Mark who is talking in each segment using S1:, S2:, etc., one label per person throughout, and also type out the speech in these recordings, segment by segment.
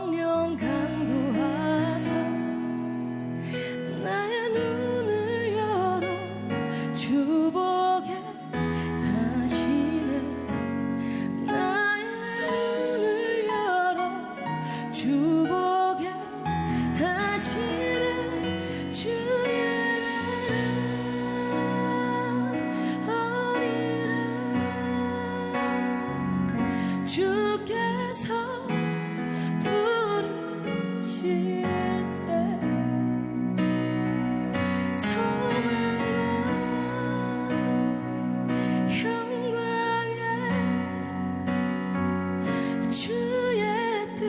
S1: 성령 간구하사 나의 눈을 열어 주보게 하시네. 나의 눈을 열어 주보게 하시네. 주의 주께서 부르실 때 소망과 영광에 주의 뜻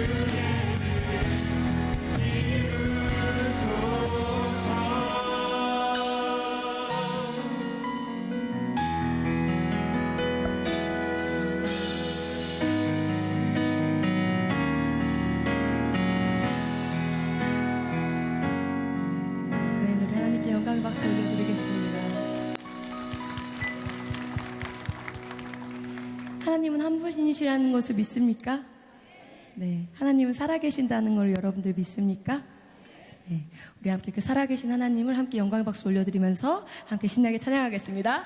S1: 네, 우리 하나님께 영광의 박수 올려드리겠습니다. 하나님은 한 분이시라는 것을 믿습니까? 네, 하나님은 살아계신다는 걸 여러분들 믿습니까? 네, 우리 함께 그 살아계신 하나님을 함께 영광의 박수 올려드리면서 함께 신나게 찬양하겠습니다.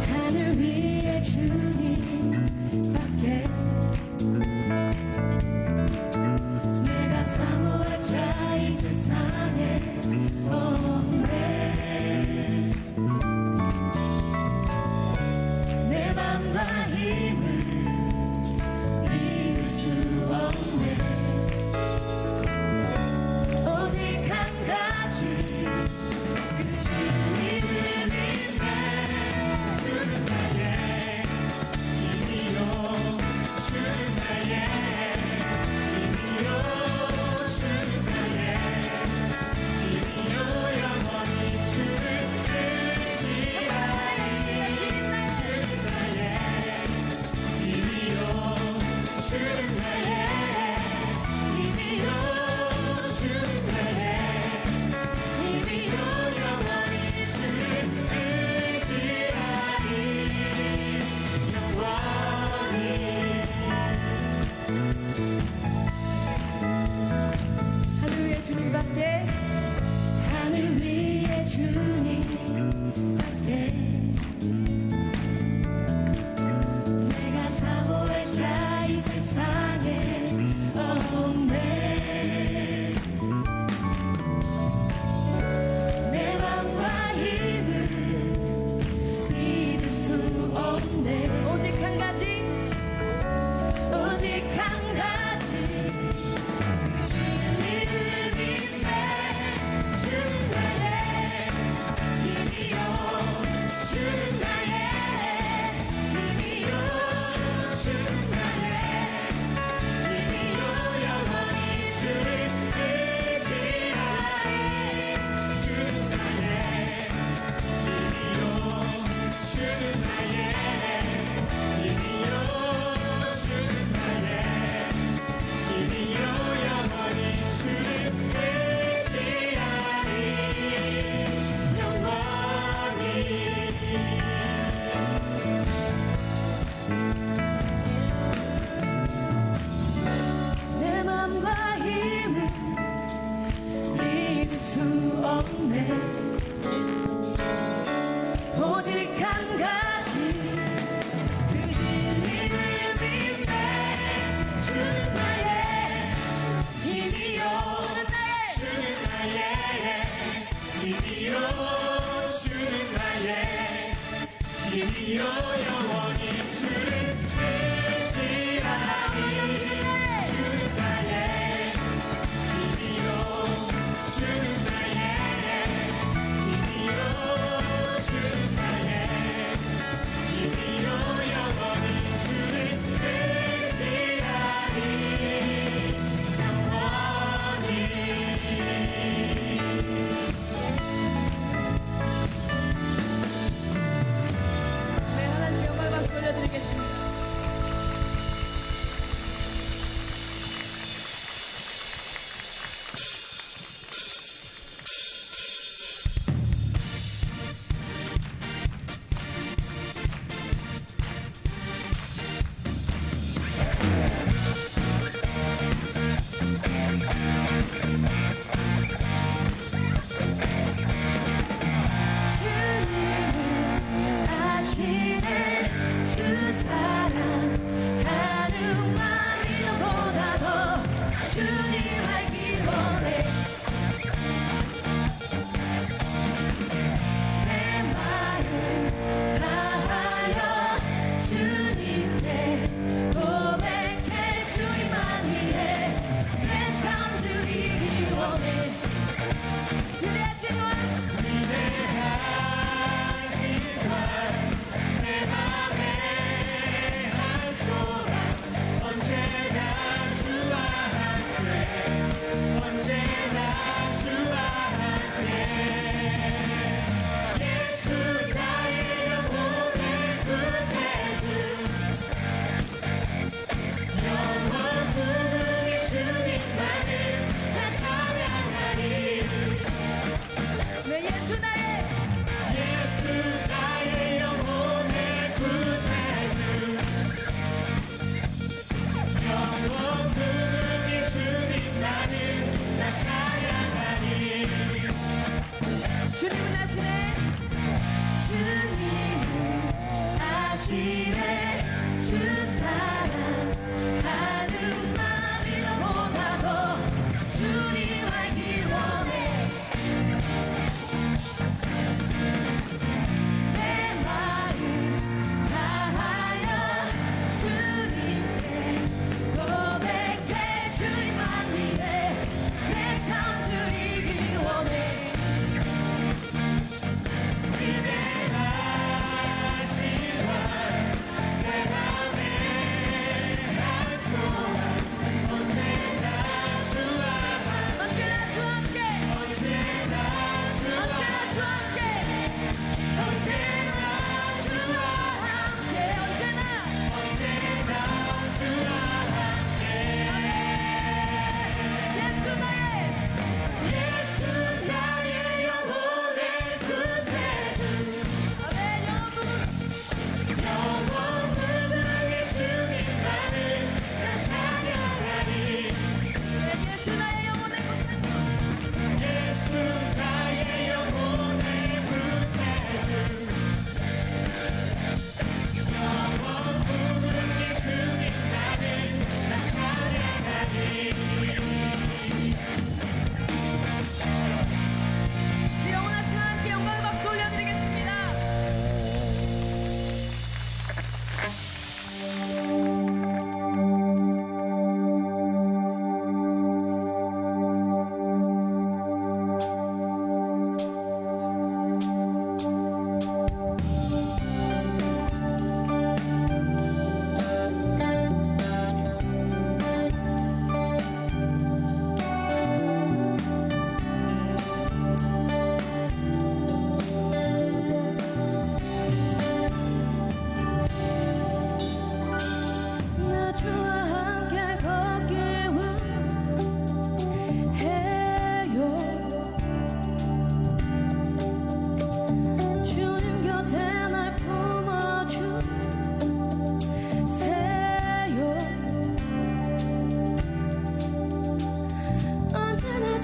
S1: 하늘 위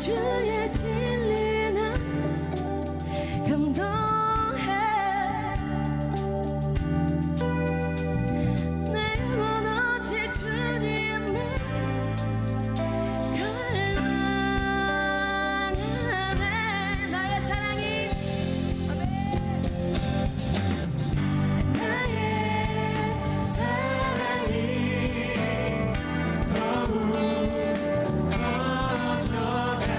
S1: 주의 진리는 감동해 내 영혼 오직 주님만 갈망하네 나의 사랑이 나의 사랑이 더욱 커져가네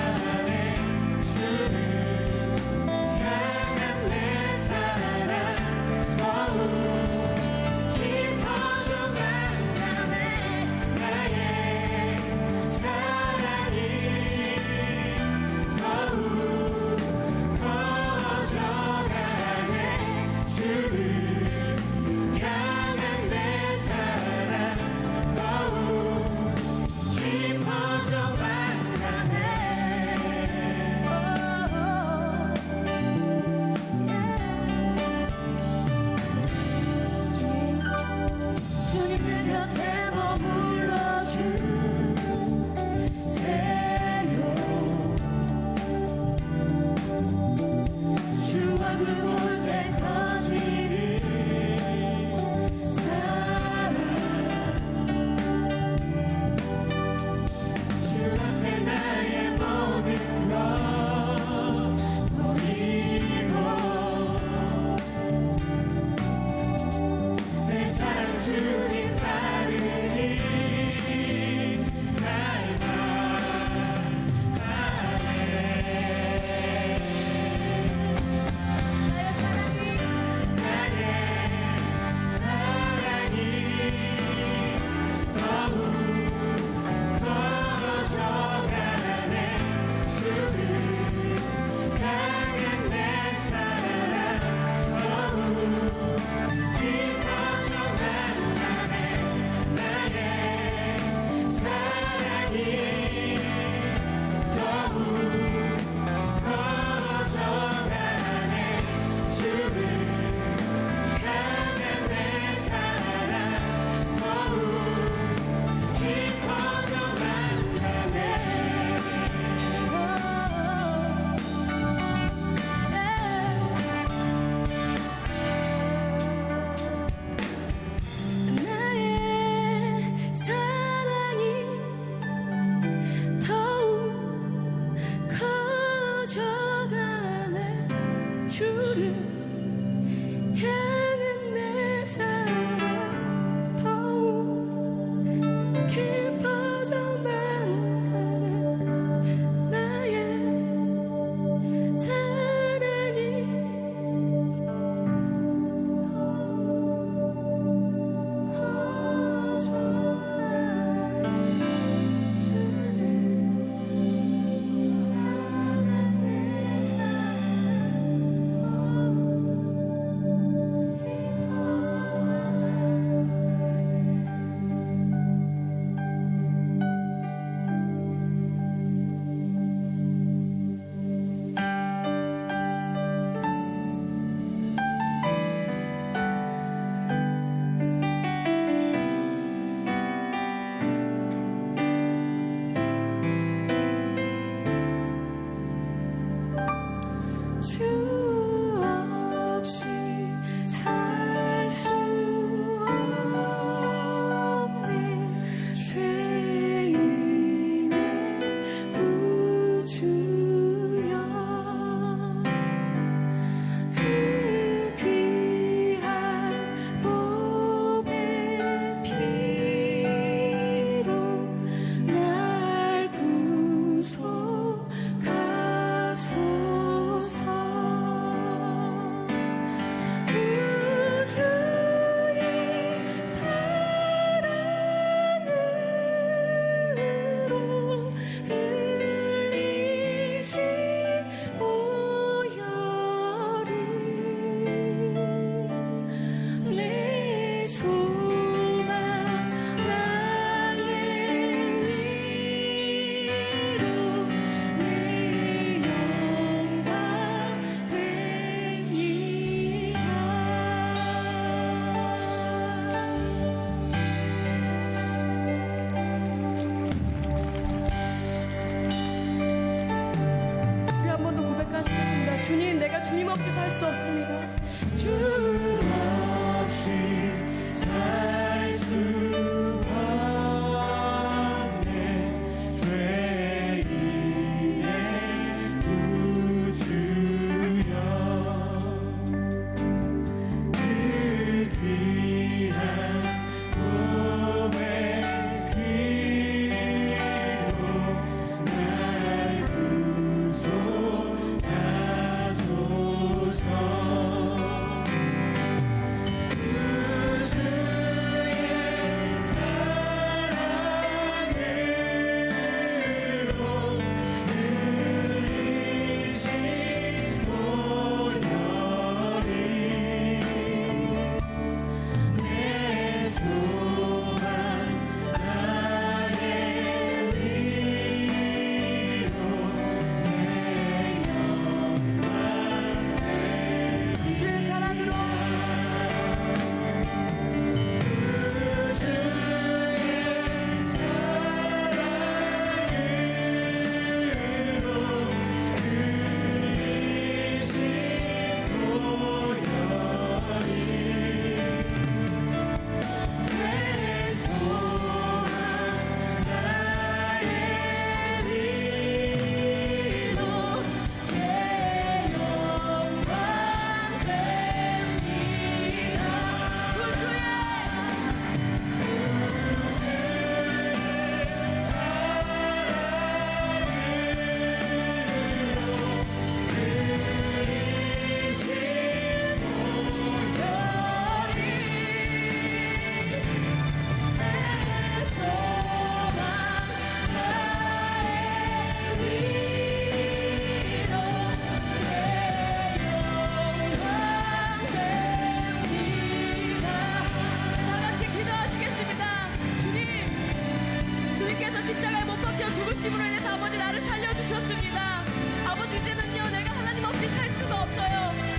S1: 십자가에 못 박혀 죽으심으로 인해서 아버지 나를 살려주셨습니다. 아버지 이제는요 내가 하나님 없이 살 수가 없어요.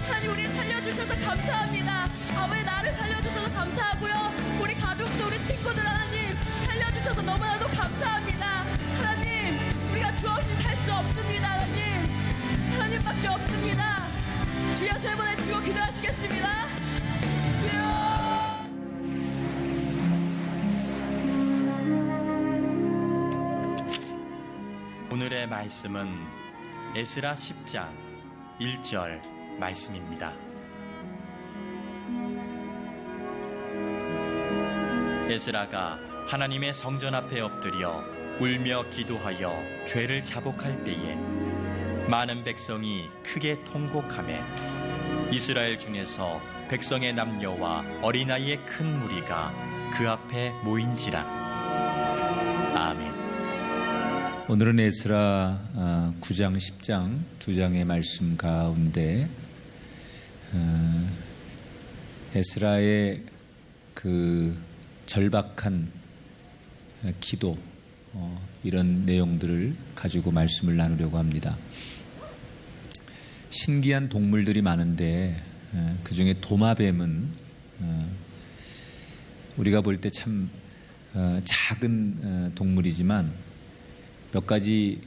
S1: 하나님 우리 살려주셔서 감사합니다. 아버지 나를 살려주셔서 감사하고요. 우리 가족도 우리 친구들 하나님 살려주셔서 너무나도 감사합니다. 하나님 우리가 주 없이 살 수 없습니다. 하나님밖에 없습니다. 주여 세 번 외치고 기도하시겠습니다. 주여.
S2: 오늘의 말씀은 에스라 10장 1절 말씀입니다. 에스라가 하나님의 성전 앞에 엎드려 울며 기도하여 죄를 자복할 때에 많은 백성이 크게 통곡하매 이스라엘 중에서 백성의 남녀와 어린아이의 큰 무리가 그 앞에 모인지라. 아멘.
S3: 오늘은 에스라 9장, 10장 두 장의 말씀 가운데 에스라의 그 절박한 기도 이런 내용들을 가지고 말씀을 나누려고 합니다. 신기한 동물들이 많은데 그 중에 도마뱀은 우리가 볼 때 참 작은 동물이지만 몇 가지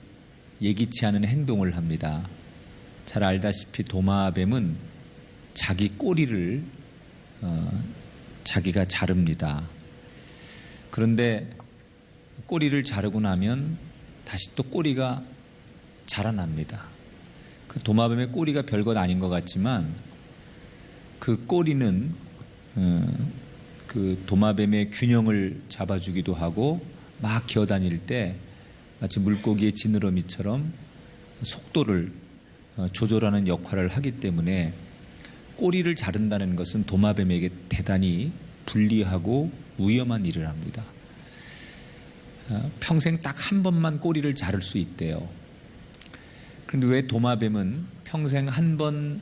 S3: 예기치 않은 행동을 합니다. 잘 알다시피 도마뱀은 자기 꼬리를 자기가 자릅니다. 그런데 꼬리를 자르고 나면 다시 또 꼬리가 자라납니다. 그 도마뱀의 꼬리가 별것 아닌 것 같지만 그 꼬리는 그 도마뱀의 균형을 잡아주기도 하고 막 기어다닐 때 마치 물고기의 지느러미처럼 속도를 조절하는 역할을 하기 때문에 꼬리를 자른다는 것은 도마뱀에게 대단히 불리하고 위험한 일을 합니다. 평생 딱 한 번만 꼬리를 자를 수 있대요. 그런데 왜 도마뱀은 평생 한 번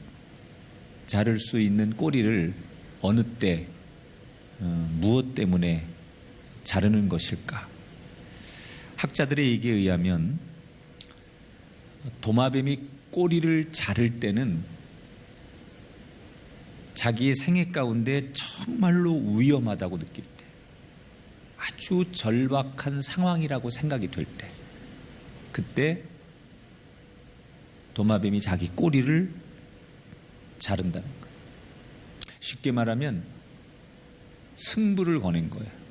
S3: 자를 수 있는 꼬리를 어느 때 무엇 때문에 자르는 것일까? 학자들의 얘기에 의하면 도마뱀이 꼬리를 자를 때는 자기의 생애 가운데 정말로 위험하다고 느낄 때, 아주 절박한 상황이라고 생각이 될 때, 그때 도마뱀이 자기 꼬리를 자른다는 거예요. 쉽게 말하면 승부를 거는 거예요.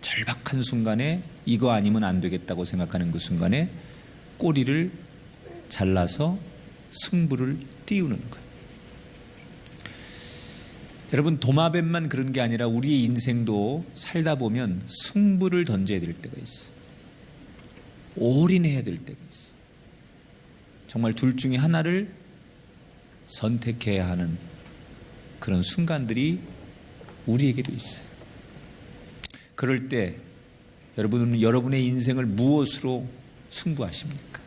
S3: 절박한 순간에 이거 아니면 안 되겠다고 생각하는 그 순간에 꼬리를 잘라서 승부를 띄우는 거예요. 여러분, 도마뱀만 그런 게 아니라 우리의 인생도 살다 보면 승부를 던져야 될 때가 있어. 올인해야 될 때가 있어. 정말 둘 중에 하나를 선택해야 하는 그런 순간들이 우리에게도 있어요. 그럴 때 여러분은 여러분의 인생을 무엇으로 승부하십니까?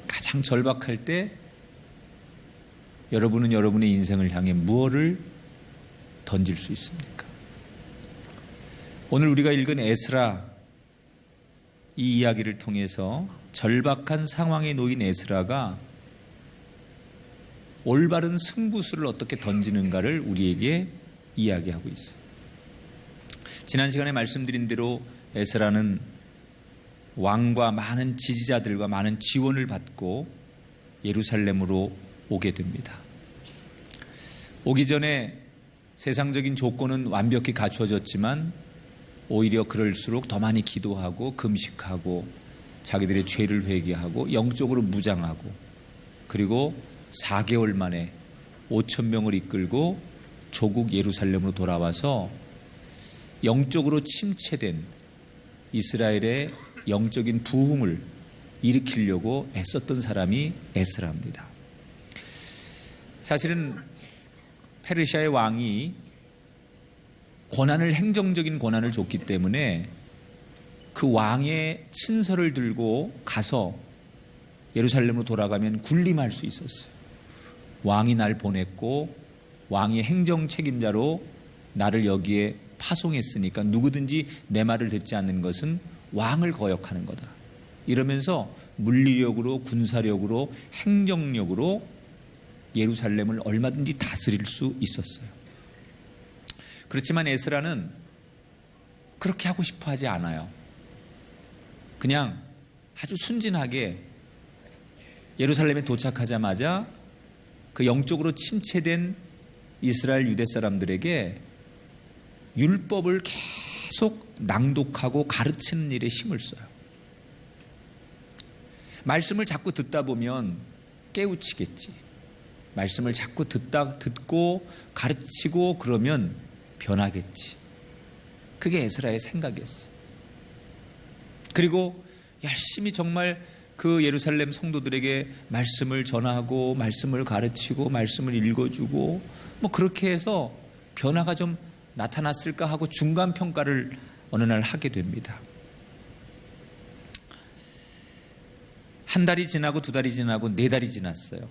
S3: 가장 절박할 때 여러분은 여러분의 인생을 향해 무엇을 던질 수 있습니까? 오늘 우리가 읽은 에스라 이 이야기를 통해서 절박한 상황에 놓인 에스라가 올바른 승부수를 어떻게 던지는가를 우리에게 이야기하고 있어요. 지난 시간에 말씀드린 대로 에스라는 왕과 많은 지지자들과 많은 지원을 받고 예루살렘으로 오게 됩니다. 오기 전에 세상적인 조건은 완벽히 갖추어졌지만 오히려 그럴수록 더 많이 기도하고 금식하고 자기들의 죄를 회개하고 영적으로 무장하고 그리고 4개월 만에 5,000명을 이끌고 조국 예루살렘으로 돌아와서 영적으로 침체된 이스라엘의 영적인 부흥을 일으키려고 애썼던 사람이 에스라입니다. 사실은 페르시아의 왕이 행정적인 권한을 줬기 때문에 그 왕의 친서를 들고 가서 예루살렘으로 돌아가면 군림할 수 있었어요. 왕이 날 보냈고 왕이 행정 책임자로 나를 여기에 파송했으니까 누구든지 내 말을 듣지 않는 것은 왕을 거역하는 거다. 이러면서 물리력으로, 군사력으로, 행정력으로 예루살렘을 얼마든지 다스릴 수 있었어요. 그렇지만 에스라는 그렇게 하고 싶어 하지 않아요. 그냥 아주 순진하게 예루살렘에 도착하자마자 그 영적으로 침체된 이스라엘 유대 사람들에게 율법을 계속 낭독하고 가르치는 일에 힘을 써요. 말씀을 자꾸 듣다 보면 깨우치겠지. 말씀을 자꾸 듣고 가르치고 그러면 변하겠지. 그게 에스라의 생각이었어요. 그리고 열심히 정말 그 예루살렘 성도들에게 말씀을 전하고 말씀을 가르치고 말씀을 읽어주고 뭐 그렇게 해서 변화가 좀 나타났을까 하고 중간 평가를 어느 날 하게 됩니다. 한 달이 지나고 두 달이 지나고 네 달이 지났어요.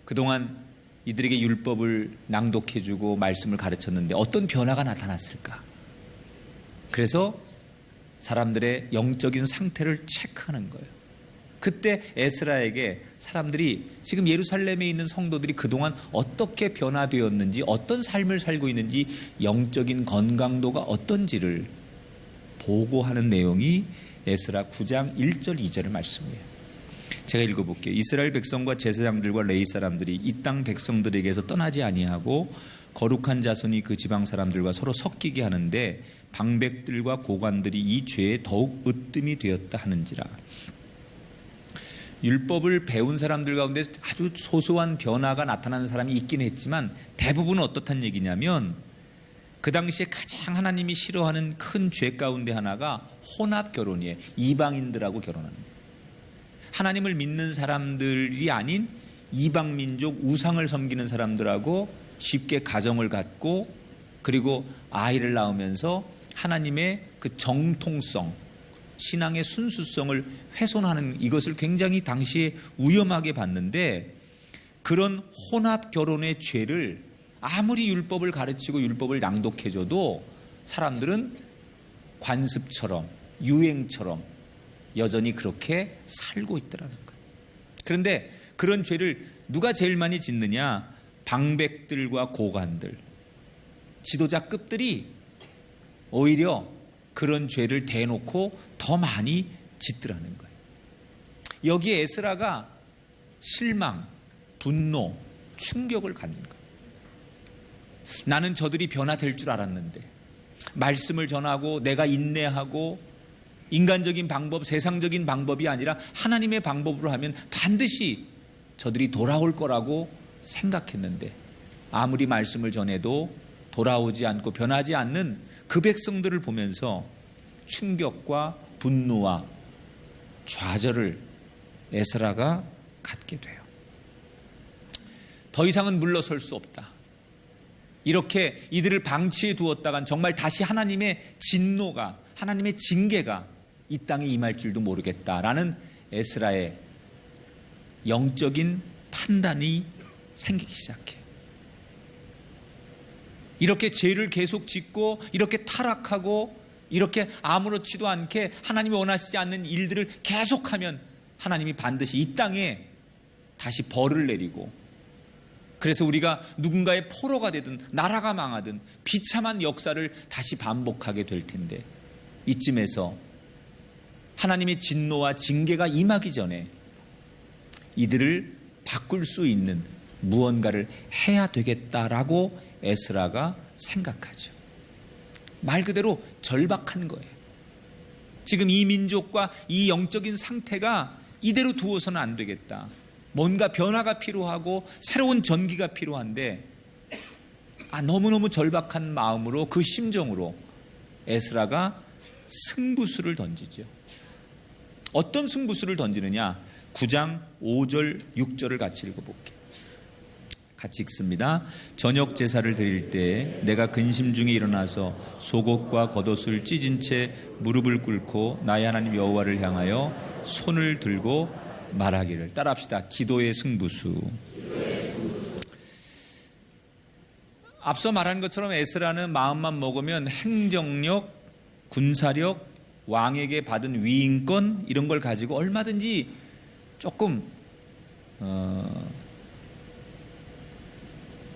S3: 그동안 이들에게 율법을 낭독해주고 말씀을 가르쳤는데 어떤 변화가 나타났을까? 그래서 사람들의 영적인 상태를 체크하는 거예요. 그때 에스라에게 사람들이 지금 예루살렘에 있는 성도들이 그동안 어떻게 변화되었는지, 어떤 삶을 살고 있는지, 영적인 건강도가 어떤지를 보고하는 내용이 에스라 9장 1절 2절의 말씀이에요. 제가 읽어볼게요. 이스라엘 백성과 제사장들과 레위 사람들이 이 땅 백성들에게서 떠나지 아니하고 거룩한 자손이 그 지방 사람들과 서로 섞이게 하는데 방백들과 고관들이 이 죄에 더욱 으뜸이 되었다 하는지라. 율법을 배운 사람들 가운데 아주 소소한 변화가 나타나는 사람이 있긴 했지만 대부분은 어떻단 얘기냐면 그 당시에 가장 하나님이 싫어하는 큰 죄 가운데 하나가 혼합 결혼이에요. 이방인들하고 결혼하는 거예요. 하나님을 믿는 사람들이 아닌 이방 민족 우상을 섬기는 사람들하고 쉽게 가정을 갖고 그리고 아이를 낳으면서 하나님의 그 정통성, 신앙의 순수성을 훼손하는 이것을 굉장히 당시에 위험하게 봤는데 그런 혼합 결혼의 죄를 아무리 율법을 가르치고 율법을 낭독해줘도 사람들은 관습처럼 유행처럼 여전히 그렇게 살고 있더라는 거예요. 그런데 그런 죄를 누가 제일 많이 짓느냐? 방백들과 고관들, 지도자급들이 오히려 그런 죄를 대놓고 더 많이 짓더라는 거예요. 여기에 에스라가 실망, 분노, 충격을 갖는 거예요. 나는 저들이 변화될 줄 알았는데 말씀을 전하고 내가 인내하고 인간적인 방법, 세상적인 방법이 아니라 하나님의 방법으로 하면 반드시 저들이 돌아올 거라고 생각했는데 아무리 말씀을 전해도 돌아오지 않고 변하지 않는 그 백성들을 보면서 충격과 분노와 좌절을 에스라가 갖게 돼요. 더 이상은 물러설 수 없다. 이렇게 이들을 방치해 두었다간 정말 다시 하나님의 진노가, 하나님의 징계가 이 땅에 임할 줄도 모르겠다라는 에스라의 영적인 판단이 생기기 시작해요. 이렇게 죄를 계속 짓고 이렇게 타락하고 이렇게 아무렇지도 않게 하나님이 원하시지 않는 일들을 계속하면 하나님이 반드시 이 땅에 다시 벌을 내리고 그래서 우리가 누군가의 포로가 되든 나라가 망하든 비참한 역사를 다시 반복하게 될 텐데 이쯤에서 하나님의 진노와 징계가 임하기 전에 이들을 바꿀 수 있는 무언가를 해야 되겠다라고 에스라가 생각하죠. 말 그대로 절박한 거예요. 지금 이 민족과 이 영적인 상태가 이대로 두어서는 안 되겠다. 뭔가 변화가 필요하고 새로운 전기가 필요한데 너무너무 절박한 마음으로 그 심정으로 에스라가 승부수를 던지죠. 어떤 승부수를 던지느냐? 9장 5절 6절을 같이 읽어볼게요. 같이 읽습니다. 저녁 제사를 드릴 때 내가 근심 중에 일어나서 속옷과 겉옷을 찢은 채 무릎을 꿇고 나의 하나님 여호와를 향하여 손을 들고 말하기를. 따라합시다. 기도의 승부수. 앞서 말한 것처럼 에스라는 마음만 먹으면 행정력, 군사력, 왕에게 받은 위임권 이런 걸 가지고 얼마든지 조금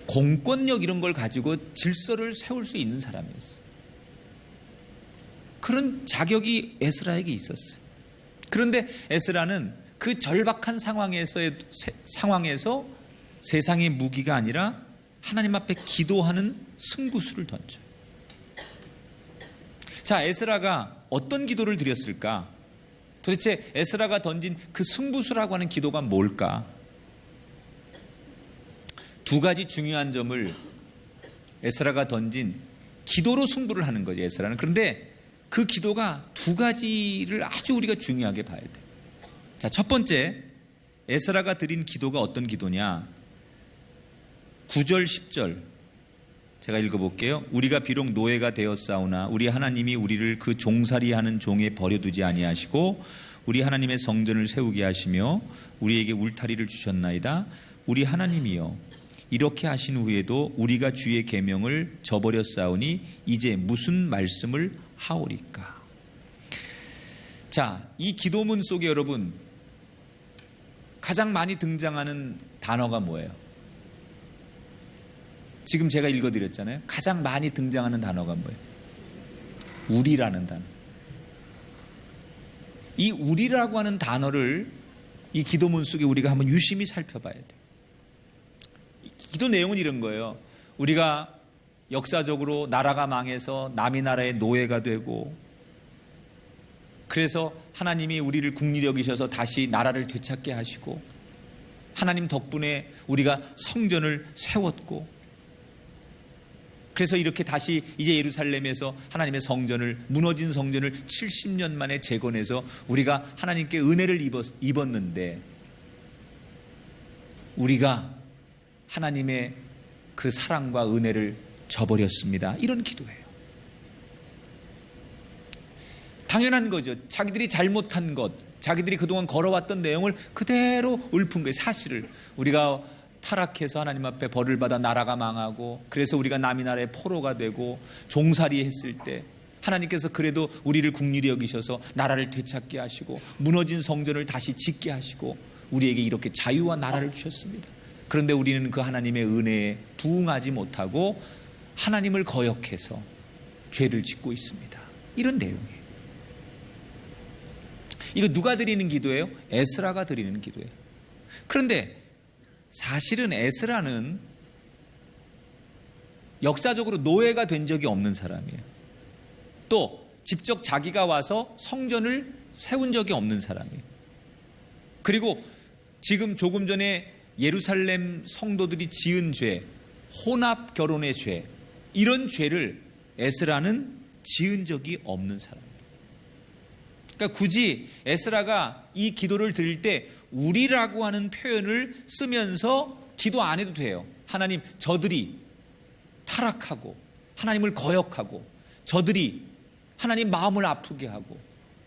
S3: 공권력 이런 걸 가지고 질서를 세울 수 있는 사람이었어요. 그런 자격이 에스라에게 있었어요. 그런데 에스라는 그 절박한 상황에서 세상의 무기가 아니라 하나님 앞에 기도하는 승구수를 던져요. 자, 에스라가 어떤 기도를 드렸을까? 도대체 에스라가 던진 그 승부수라고 하는 기도가 뭘까? 두 가지 중요한 점을 에스라가 던진 기도로 승부를 하는 거죠, 에스라는. 그런데 그 기도가 두 가지를 아주 우리가 중요하게 봐야 돼요. 자, 첫 번째, 에스라가 드린 기도가 어떤 기도냐? 9절, 10절 제가 읽어볼게요. 우리가 비록 노예가 되었사오나 우리 하나님이 우리를 그 종살이하는 종에 버려두지 아니하시고 우리 하나님의 성전을 세우게 하시며 우리에게 울타리를 주셨나이다. 우리 하나님이여, 이렇게 하신 후에도 우리가 주의 계명을 저버렸사오니 이제 무슨 말씀을 하오리까? 자, 이 기도문 속에 여러분 가장 많이 등장하는 단어가 뭐예요? 지금 제가 읽어드렸잖아요. 가장 많이 등장하는 단어가 뭐예요? 우리라는 단어. 이 우리라고 하는 단어를 이 기도문 속에 우리가 한번 유심히 살펴봐야 돼요. 기도 내용은 이런 거예요. 우리가 역사적으로 나라가 망해서 남의 나라의 노예가 되고, 그래서 하나님이 우리를 긍휼히 여기셔서 다시 나라를 되찾게 하시고, 하나님 덕분에 우리가 성전을 세웠고, 그래서 이렇게 다시 이제 예루살렘에서 하나님의 성전을, 무너진 성전을 70년 만에 재건해서 우리가 하나님께 은혜를 입었는데, 우리가 하나님의 그 사랑과 은혜를 저버렸습니다. 이런 기도예요. 당연한 거죠. 자기들이 잘못한 것, 자기들이 그동안 걸어왔던 내용을 그대로 읊은 거예요. 사실을 우리가 타락해서 하나님 앞에 벌을 받아 나라가 망하고, 그래서 우리가 남의 나라의 포로가 되고 종살이 했을 때 하나님께서 그래도 우리를 긍휼히 여기셔서 나라를 되찾게 하시고 무너진 성전을 다시 짓게 하시고 우리에게 이렇게 자유와 나라를 주셨습니다. 그런데 우리는 그 하나님의 은혜에 부응하지 못하고 하나님을 거역해서 죄를 짓고 있습니다. 이런 내용이에요. 이거 누가 드리는 기도예요? 에스라가 드리는 기도예요. 그런데 사실은 에스라는 역사적으로 노예가 된 적이 없는 사람이에요. 또 직접 자기가 와서 성전을 세운 적이 없는 사람이에요. 그리고 지금 조금 전에 예루살렘 성도들이 지은 죄, 혼합 결혼의 죄, 이런 죄를 에스라는 지은 적이 없는 사람이에요. 그러니까 굳이 에스라가 이 기도를 드릴 때 우리라고 하는 표현을 쓰면서 기도 안 해도 돼요. 하나님, 저들이 타락하고 하나님을 거역하고 저들이 하나님 마음을 아프게 하고,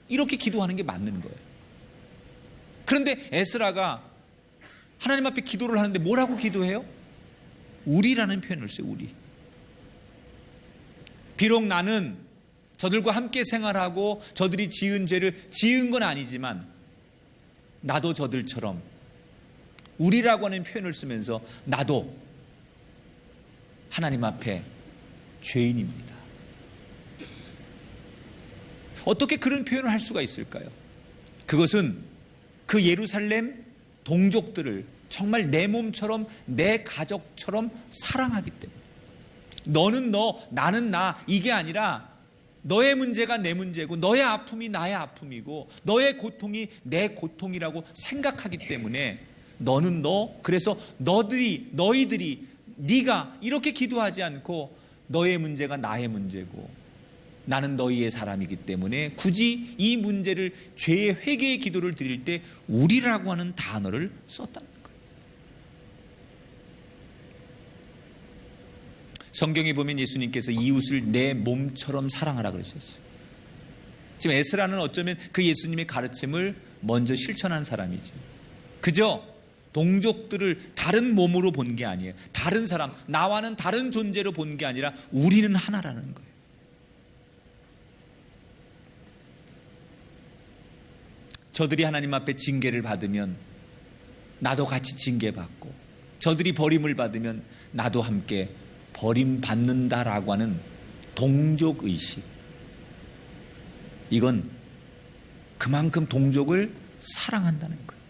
S3: 이렇게 기도하는 게 맞는 거예요. 그런데 에스라가 하나님 앞에 기도를 하는데 뭐라고 기도해요? 우리라는 표현을 써요. 우리. 비록 나는 저들과 함께 생활하고 저들이 지은 죄를 지은 건 아니지만 나도 저들처럼, 우리라고 하는 표현을 쓰면서 나도 하나님 앞에 죄인입니다. 어떻게 그런 표현을 할 수가 있을까요? 그것은 그 예루살렘 동족들을 정말 내 몸처럼, 내 가족처럼 사랑하기 때문에, 너는 너, 나는 나, 이게 아니라 너의 문제가 내 문제고 너의 아픔이 나의 아픔이고 너의 고통이 내 고통이라고 생각하기 때문에 너는 너, 그래서 너희들이 네가 이렇게 기도하지 않고 너의 문제가 나의 문제고 나는 너희의 사람이기 때문에 굳이 이 문제를, 죄의 회개의 기도를 드릴 때 우리라고 하는 단어를 썼다는 거예요. 성경에 보면 예수님께서 이웃을 내 몸처럼 사랑하라 그러셨어요. 지금 에스라는 어쩌면 그 예수님의 가르침을 먼저 실천한 사람이죠. 그저 동족들을 다른 몸으로 본 게 아니에요. 다른 사람, 나와는 다른 존재로 본 게 아니라 우리는 하나라는 거예요. 저들이 하나님 앞에 징계를 받으면 나도 같이 징계받고, 저들이 버림을 받으면 나도 함께 버림받는다라고 하는 동족의식. 이건 그만큼 동족을 사랑한다는 거예요.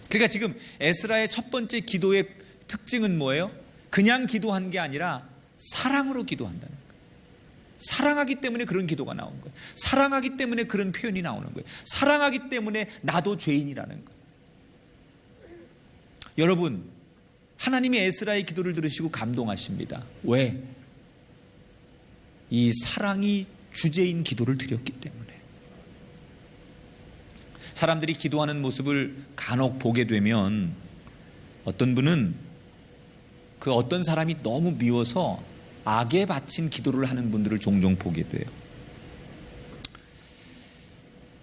S3: 그러니까 지금 에스라의 첫 번째 기도의 특징은 뭐예요? 그냥 기도한 게 아니라 사랑으로 기도한다는 거예요. 사랑하기 때문에 그런 기도가 나온 거예요. 사랑하기 때문에 그런 표현이 나오는 거예요. 사랑하기 때문에 나도 죄인이라는 거예요. 여러분, 하나님이 에스라의 기도를 들으시고 감동하십니다. 왜? 이 사랑이 주제인 기도를 드렸기 때문에. 사람들이 기도하는 모습을 간혹 보게 되면 어떤 분은 그 어떤 사람이 너무 미워서 악에 바친 기도를 하는 분들을 종종 보게 돼요.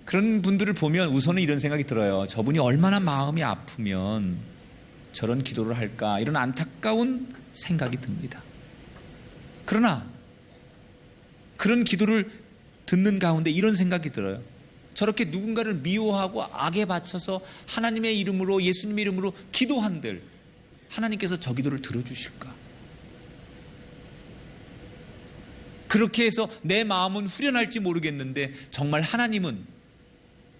S3: 그런 분들을 보면 우선은 이런 생각이 들어요. 저분이 얼마나 마음이 아프면 저런 기도를 할까, 이런 안타까운 생각이 듭니다. 그러나 그런 기도를 듣는 가운데 이런 생각이 들어요. 저렇게 누군가를 미워하고 악에 바쳐서 하나님의 이름으로, 예수님의 이름으로 기도한들 하나님께서 저 기도를 들어주실까? 그렇게 해서 내 마음은 후련할지 모르겠는데 정말 하나님은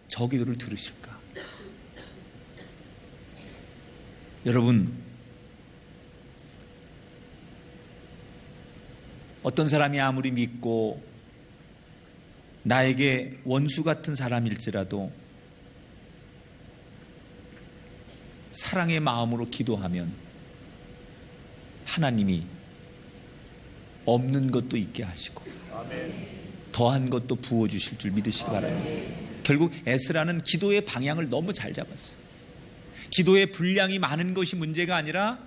S3: 저 기도를 들으실까? 여러분, 어떤 사람이 아무리 믿고 나에게 원수 같은 사람일지라도 사랑의 마음으로 기도하면 하나님이 없는 것도 있게 하시고 더한 것도 부어주실 줄 믿으시기 바랍니다. 결국 에스라는 기도의 방향을 너무 잘 잡았어요. 기도의 분량이 많은 것이 문제가 아니라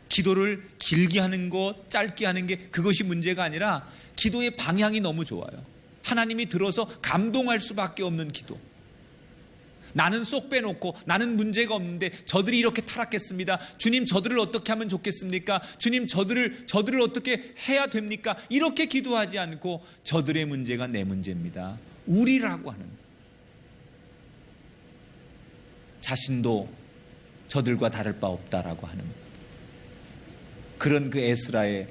S3: 기도를 길게 하는 것, 짧게 하는 게 그것이 문제가 아니라 기도의 방향이 너무 좋아요. 하나님이 들어서 감동할 수밖에 없는 기도. 나는 쏙 빼놓고 나는 문제가 없는데 저들이 이렇게 타락했습니다. 주님, 저들을 어떻게 하면 좋겠습니까? 주님, 저들을 어떻게 해야 됩니까? 이렇게 기도하지 않고 저들의 문제가 내 문제입니다. 우리라고 하는, 자신도 저들과 다를 바 없다라고 하는 그런 그 에스라의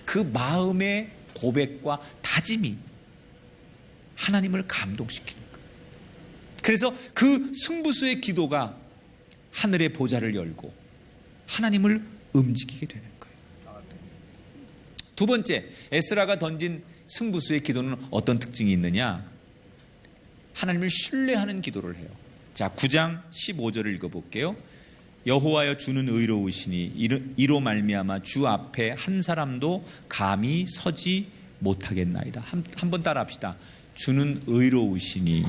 S3: 그 마음의 고백과 다짐이 하나님을 감동시키는 거예요. 그래서 그 승부수의 기도가 하늘의 보좌를 열고 하나님을 움직이게 되는 거예요. 두 번째, 에스라가 던진 승부수의 기도는 어떤 특징이 있느냐? 하나님을 신뢰하는 기도를 해요. 자, 9장 15절을 읽어볼게요. 여호와여, 주는 의로우시니 이로 말미암아 주 앞에 한 사람도 감히 서지 못하겠나이다. 한번 따라합시다. 주는 의로우시니.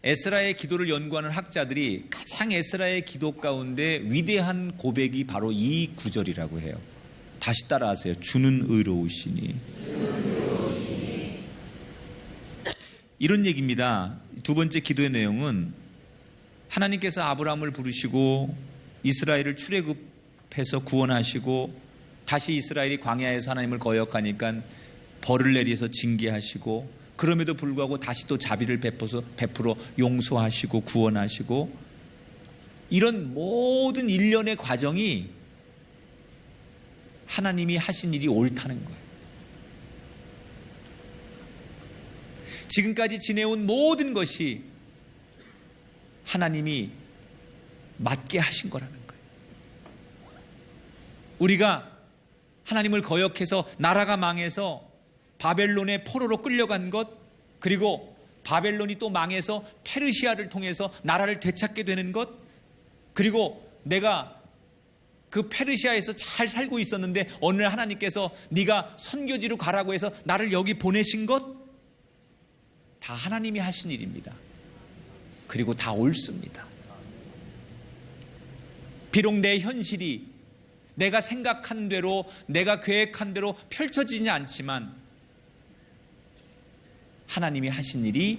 S3: 에스라의 기도를 연구하는 학자들이 가장 에스라의 기도 가운데 위대한 고백이 바로 이 구절이라고 해요. 다시 따라하세요. 주는 의로우시니. 이런 얘기입니다. 두 번째 기도의 내용은 하나님께서 아브라함을 부르시고 이스라엘을 출애굽해서 구원하시고 다시 이스라엘이 광야에서 하나님을 거역하니까 벌을 내리서 징계하시고 그럼에도 불구하고 다시 또 자비를 베풀어 용서하시고 구원하시고, 이런 모든 일련의 과정이 하나님이 하신 일이 옳다는 거예요. 지금까지 지내온 모든 것이 하나님이 맞게 하신 거라는 거예요. 우리가 하나님을 거역해서 나라가 망해서 바벨론의 포로로 끌려간 것, 그리고 바벨론이 또 망해서 페르시아를 통해서 나라를 되찾게 되는 것, 그리고 내가 그 페르시아에서 잘 살고 있었는데 어느 날 하나님께서 네가 선교지로 가라고 해서 나를 여기 보내신 것, 다 하나님이 하신 일입니다. 그리고 다 옳습니다. 비록 내 현실이 내가 생각한 대로, 내가 계획한 대로 펼쳐지지 않지만 하나님이 하신 일이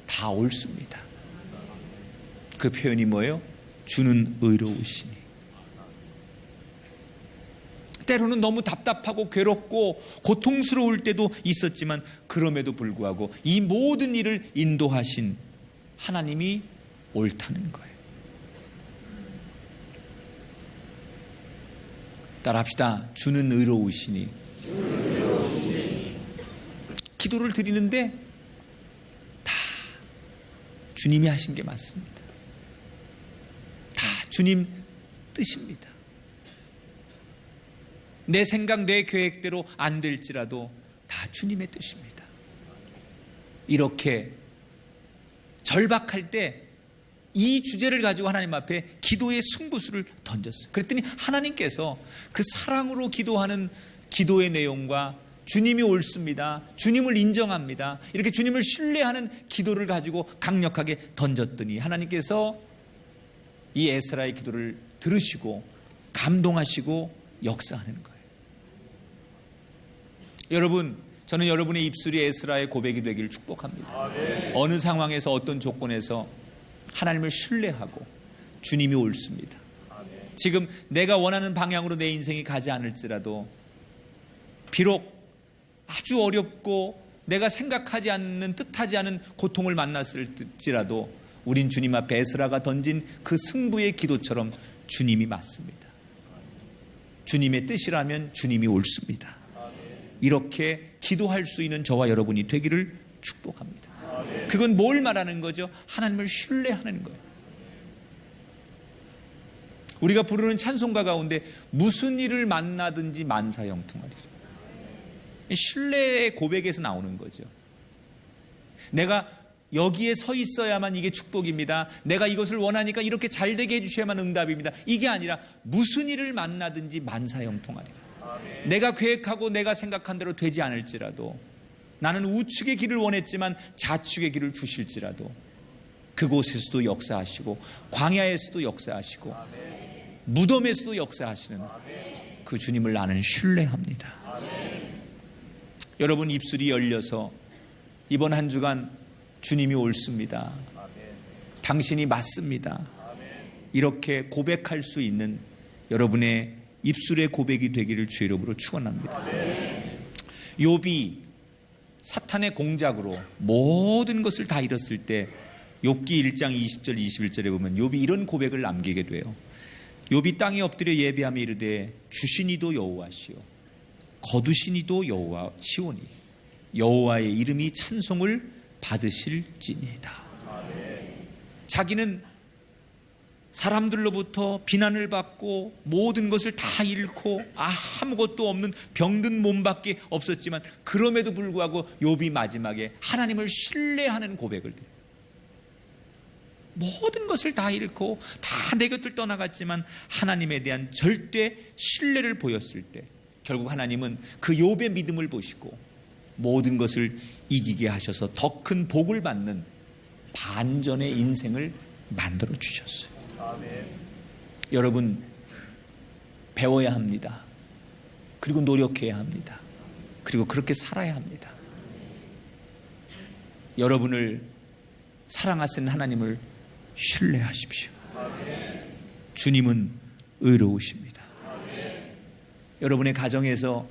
S3: 다 옳습니다. 그 표현이 뭐예요? 주는 의로우시니. 때로는 너무 답답하고 괴롭고 고통스러울 때도 있었지만 그럼에도 불구하고 이 모든 일을 인도하신 하나님이 옳다는 거예요. 따라합시다. 주는 의로우시니. 기도를 드리는데 다 주님이 하신 게 맞습니다. 다 주님 뜻입니다. 내 생각, 내 계획대로 안 될지라도 다 주님의 뜻입니다. 이렇게 절박할 때 이 주제를 가지고 하나님 앞에 기도의 승부수를 던졌어요. 그랬더니 하나님께서 그 사랑으로 기도하는 기도의 내용과 주님이 옳습니다, 주님을 인정합니다, 이렇게 주님을 신뢰하는 기도를 가지고 강력하게 던졌더니 하나님께서 이 에스라의 기도를 들으시고 감동하시고 역사하는 거예요. 여러분, 저는 여러분의 입술이 에스라의 고백이 되기를 축복합니다. 어느 상황에서 어떤 조건에서 하나님을 신뢰하고 주님이 옳습니다. 지금 내가 원하는 방향으로 내 인생이 가지 않을지라도 비록 아주 어렵고 내가 생각하지 않는 뜻하지 않은 고통을 만났을지라도 우린 주님 앞에 에스라가 던진 그 승부의 기도처럼 주님이 맞습니다. 주님의 뜻이라면 주님이 옳습니다. 이렇게 기도할 수 있는 저와 여러분이 되기를 축복합니다. 그건 뭘 말하는 거죠? 하나님을 신뢰하는 거예요. 우리가 부르는 찬송가 가운데 무슨 일을 만나든지 만사형통하리라. 신뢰의 고백에서 나오는 거죠. 내가 여기에 서 있어야만 이게 축복입니다. 내가 이것을 원하니까 이렇게 잘 되게 해주셔야만 응답입니다. 이게 아니라 무슨 일을 만나든지 만사형통하리라. 내가 계획하고 내가 생각한 대로 되지 않을지라도, 나는 우측의 길을 원했지만 좌측의 길을 주실지라도 그곳에서도 역사하시고 광야에서도 역사하시고 무덤에서도 역사하시는 그 주님을 나는 신뢰합니다. 여러분 입술이 열려서 이번 한 주간 주님이 옳습니다, 당신이 맞습니다, 이렇게 고백할 수 있는 여러분의 입술의 고백이 되기를 주의 이름으로 축원합니다. 욥이 사탄의 공작으로 모든 것을 다 잃었을 때 욥기 1장 20절 21절에 보면 욥이 이런 고백을 남기게 돼요. 욥이 땅에 엎드려 예배하며 이르되 주시니도 여호와시오 거두시니도 여호와시오니 여호와의 이름이 찬송을 받으실지니이다. 자기는 사람들로부터 비난을 받고 모든 것을 다 잃고 아무것도 없는 병든 몸밖에 없었지만 그럼에도 불구하고 욥이 마지막에 하나님을 신뢰하는 고백을 드려요. 모든 것을 다 잃고 다 내 곁을 떠나갔지만 하나님에 대한 절대 신뢰를 보였을 때 결국 하나님은 그 욥의 믿음을 보시고 모든 것을 이기게 하셔서 더 큰 복을 받는 반전의 인생을 만들어 주셨어요. 여러분 배워야 합니다. 그리고 노력해야 합니다. 그리고 그렇게 살아야 합니다. 여러분을 사랑하시는 하나님을 신뢰하십시오. 주님은 의로우십니다. 여러분의 가정에서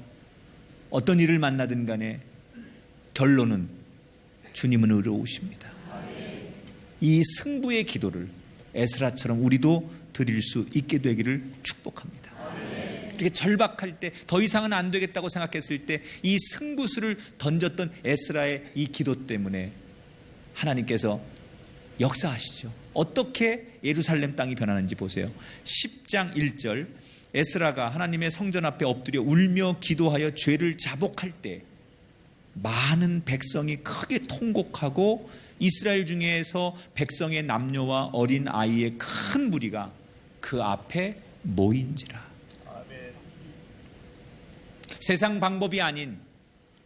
S3: 어떤 일을 만나든 간에 결론은 주님은 의로우십니다. 이 승부의 기도를 에스라처럼 우리도 드릴 수 있게 되기를 축복합니다. 이렇게 절박할 때, 더 이상은 안 되겠다고 생각했을 때 이 승부수를 던졌던 에스라의 이 기도 때문에 하나님께서 역사하시죠. 어떻게 예루살렘 땅이 변하는지 보세요. 10장 1절 에스라가 하나님의 성전 앞에 엎드려 울며 기도하여 죄를 자복할 때 많은 백성이 크게 통곡하고 이스라엘 중에서 백성의 남녀와 어린 아이의 큰 무리가 그 앞에 모인지라. 세상 방법이 아닌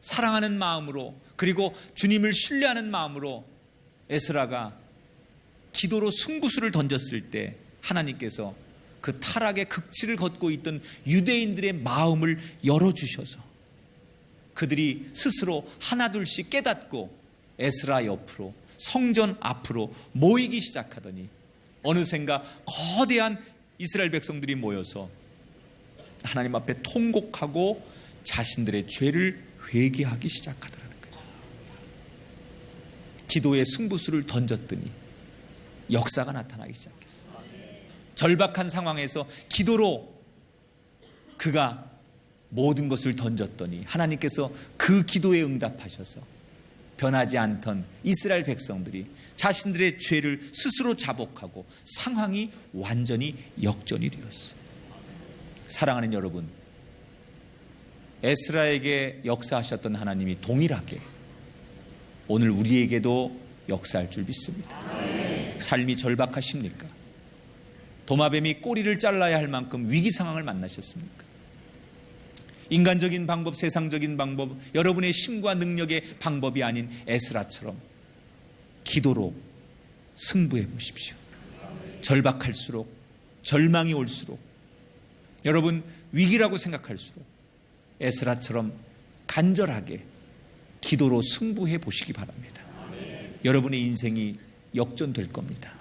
S3: 사랑하는 마음으로 그리고 주님을 신뢰하는 마음으로 에스라가 기도로 승부수를 던졌을 때 하나님께서 그 타락의 극치를 걷고 있던 유대인들의 마음을 열어주셔서 그들이 스스로 하나둘씩 깨닫고 에스라 옆으로 성전 앞으로 모이기 시작하더니 어느샌가 거대한 이스라엘 백성들이 모여서 하나님 앞에 통곡하고 자신들의 죄를 회개하기 시작하더라는 거예요. 기도의 승부수를 던졌더니 역사가 나타나기 시작했어요. 절박한 상황에서 기도로 그가 모든 것을 던졌더니 하나님께서 그 기도에 응답하셔서 변하지 않던 이스라엘 백성들이 자신들의 죄를 스스로 자복하고 상황이 완전히 역전이 되었어요. 사랑하는 여러분, 에스라에게 역사하셨던 하나님이 동일하게 오늘 우리에게도 역사할 줄 믿습니다. 삶이 절박하십니까? 도마뱀이 꼬리를 잘라야 할 만큼 위기 상황을 만나셨습니까? 인간적인 방법, 세상적인 방법, 여러분의 힘과 능력의 방법이 아닌 에스라처럼 기도로 승부해 보십시오. 절박할수록, 절망이 올수록, 여러분 위기라고 생각할수록 에스라처럼 간절하게 기도로 승부해 보시기 바랍니다. 여러분의 인생이 역전될 겁니다.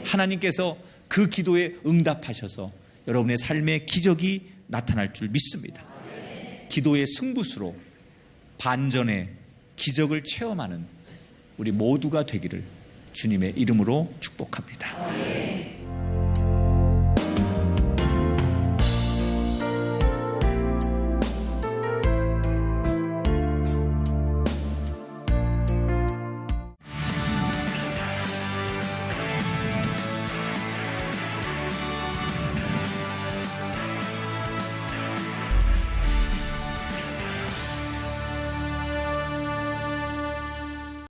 S3: 하나님께서 그 기도에 응답하셔서 여러분의 삶의 기적이 나타날 줄 믿습니다. 기도의 승부수로 반전의 기적을 체험하는 우리 모두가 되기를 주님의 이름으로 축복합니다.